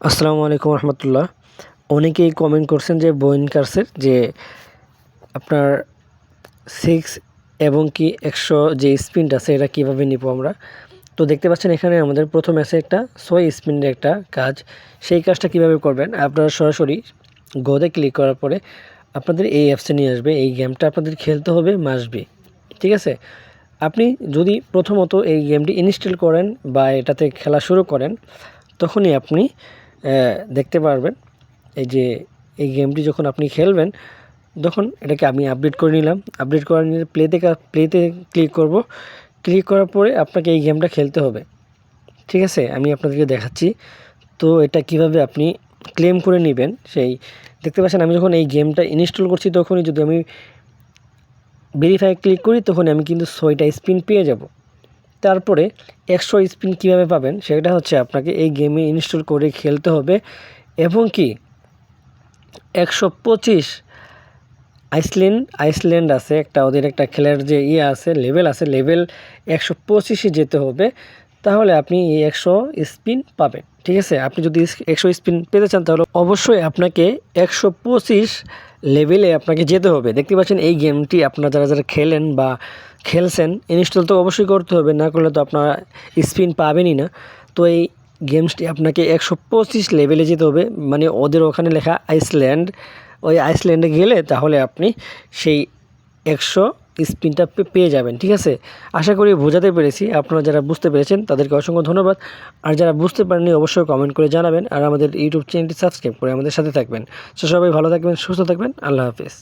আসসালামু আলাইকুম রহমতুল্লাহ। অনেকেই কমেন্ট করছেন যে বইন কার্সের যে আপনার 6 এবং কি 100 যে স্পিনটা আছে এটা কীভাবে নিব আমরা। তো দেখতে পাচ্ছেন এখানে আমাদের প্রথম আছে একটা 6 স্পিনের একটা কাজ। সেই কাজটা কিভাবে করবেন, আপনারা সরাসরি গোতে ক্লিক করার পরে আপনাদের এই অ্যাপসে নিয়ে আসবে। এই গেমটা আপনাদের খেলতে হবে মাসবি, ঠিক আছে। আপনি যদি প্রথমত এই গেমটি ইনস্টল করেন বা এটাতে খেলা শুরু করেন, তখনই আপনি দেখতে পারবেন এই যে এই গেমটি যখন আপনি খেলবেন তখন এটাকে আমি আপডেট করে নিলাম। আপডেট করে নিলে প্লেতে ক্লিক করব। ক্লিক করার পরে আপনাকে এই গেমটা খেলতে হবে, ঠিক আছে। আমি আপনাদেরকে দেখাচ্ছি তো এটা কিভাবে আপনি ক্লেম করে নেবেন। সেই দেখতে পাচ্ছেন আমি যখন এই গেমটা ইনস্টল করছি তখনই যদি আমি ভেরিফাই ক্লিক করি তখন আমি কিন্তু 6টা স্পিন পেয়ে যাব। তারপরে 100 স্পিন কিভাবে পাবেন সেটা হচ্ছে আপনাকে এই গেমে ইনস্টল করে খেলতে হবে এবং কি 125 আইসল্যান্ড আছে একটা, ওদের একটা খেলার যে আছে লেভেল আছে, লেভেল 125-এ যেতে হবে। তাহলে আপনি এই 100 স্পিন পাবেন, ঠিক আছে। আপনি যদি 100 স্পিন পেতে চান তাহলে অবশ্যই আপনাকে 125 লেভেলে আপনাকে যেতে হবে। দেখতে পাচ্ছেন এই গেমটি আপনারা যারা খেলেন বা খেলছেন ইনস্টল তো অবশ্যই করতে হবে, না করলে তো আপনারা স্পিন পাবেনই না। তো এই গেমসটি আপনাকে 125 লেভেলে যেতে হবে, মানে ওদের ওখানে লেখা আইসল্যান্ড, ওই আইসল্যান্ডে গেলে তাহলে আপনি সেই 100 স্পিনটা পেয়ে যাবেন, ঠিক আছে। আশা করি বোঝাতে পেরেছি। আপনারা যারা বুঝতে পেরেছেন তাদেরকে অসংখ্য ধন্যবাদ। আর যারা বুঝতে পারেননি অবশ্যই কমেন্ট করে জানাবেন। আর আমাদের ইউটিউব চ্যানেলটি সাবস্ক্রাইব করে আমাদের সাথে থাকবেন। সো সবাই ভালো থাকবেন, সুস্থ থাকবেন। আল্লাহ হাফেজ।